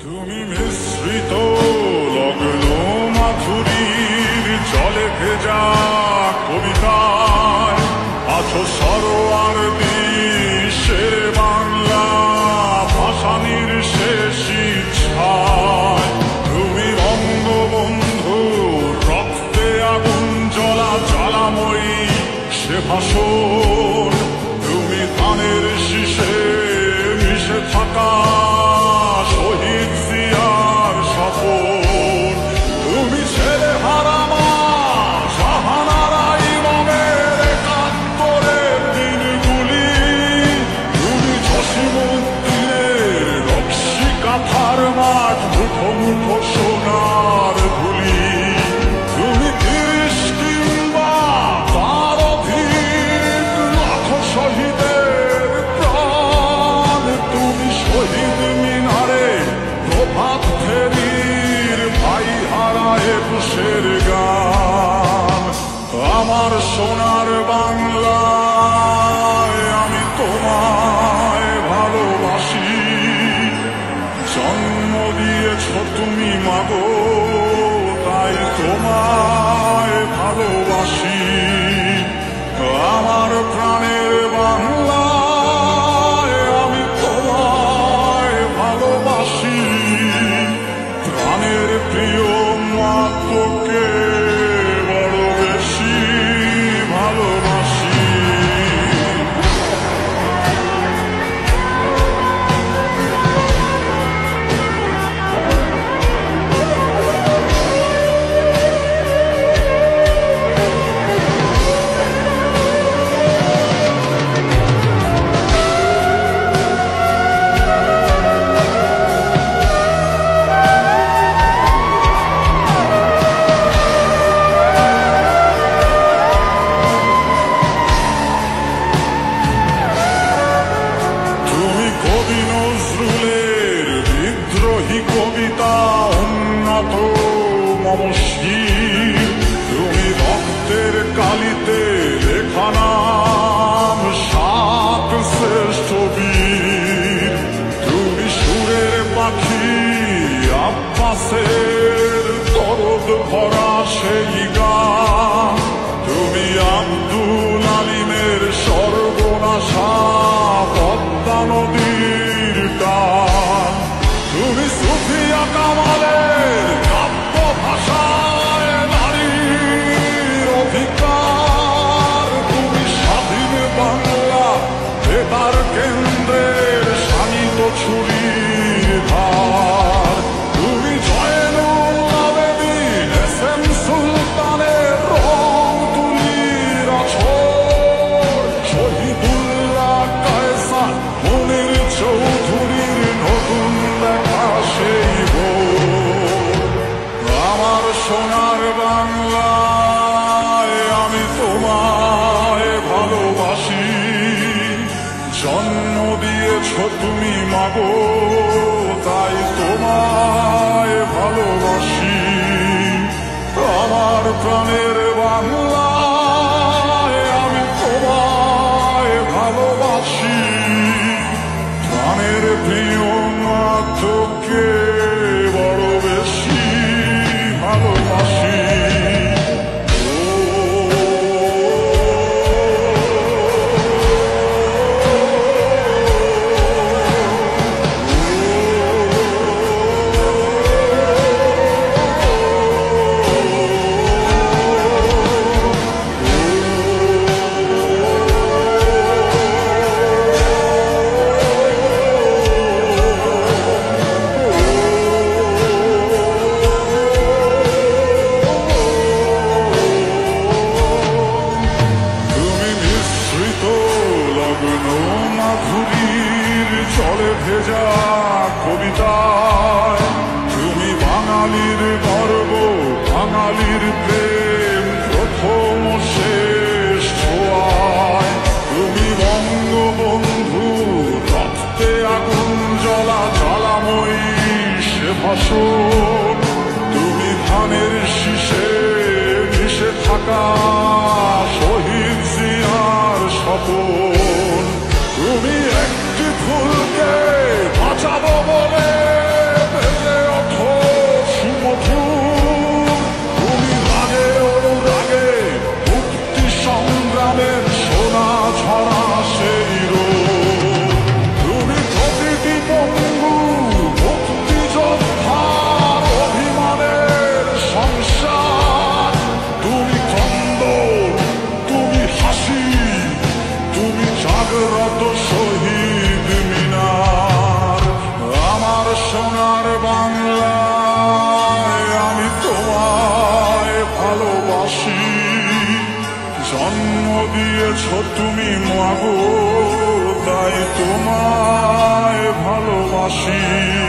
তুমি মিশ্রিত লগ্ন মাধুরীর জলে ভেজা কবিতায় আছো সরোয়ার শের বাংলা ভাসানির শেষ ইচ্ছায়। তুমি বঙ্গবন্ধু রক্তে আগুন জ্বলা জ্বালাময়ী সে ভাষণ। তুমি ধানের শীষে মিশে থাকা শহীদ জিয়ার শপথ। তুমি ছেলে হারা মা শাহানারা ইমামের একাত্তরের দিনগুলি। তুমি জসিমউদ্দিনের নকশি কাঁথার মাঠ মুঠো মুঠো সোনার ধুলি। তুমি ৩০ কিংবা তার অধিক লাখো শহীদের প্রাণ। তুমি শহীদ মিনারে প্রভাত ফেরির ভাই হারা একুশের গান। আমার সোনার বাংলায় আমি তোমায় ভালোবাসি। জন্ম দিয়েছ তুমি মাগো তাই তোমায় ভালোবাসি। আমার প্রাণের বাংলায় আমি তোমায় ভালোবাসি। প্রাণের প্রিয় মা তোকে বড় বেশি ভালোবাসি। কবি নজরুলের বিদ্রোহী কবিতা উন্নত মমশী। তুমি রক্তের কালিতে লেখা নাম ৭ শ্রেষ্ঠ বীর। তুমি সুরের পাখি আব্বাসের দরদ ভরা সেই গান। তুমি আব্দুল আলিমের সর্বনাশা পদ্মা নদীর টান। তুমি সুফিয়া কামালের কাব্য ভাষায় নারীর অধিকার। তুমি স্বাধীন বাংলা বেতার কেন্দ্রের শানিত ছুরির ধার। তুমি জয়নুল আবেদিন এস.এম. সুলতানের রং তুলির আছর। শহীদুল্লাহ কায়সার মনির চৌধুরীর নতুন দেখা সেই ভোর। আমার সোনার বাংলায় আমি তোমায় ভালোবাসি। জন্ম দিয়েছ তুমি মাগো তাই তোমায় ভালোবাসি। আমার প্রাণের বাংলায় আমি তোমায় ভালোবাসি। প্রাণের প্রিয় মা তোকে বড় বেশি ভালোবাসি। মাধুরীর জলে ভেজা কবিতায় তুমি বাঙালির গর্ব বাঙালির প্রেম প্রথম শেষ ছোঁয়ায়। তুমি বঙ্গবন্ধু রক্তে আগুন জ্বলা জ্বালাময়ী সে ভাষণ। তুমি ধানের শীষে মিশে থাকা শহীদ জিয়ার শপথ। তুমি একটি ফুলকে বাঁচাবো বলে সোনার বাংলায় আমি তোমায় ভালোবাসি। জন্ম দিয়েছ তুমি মাগো, তাই তোমায় ভালোবাসি।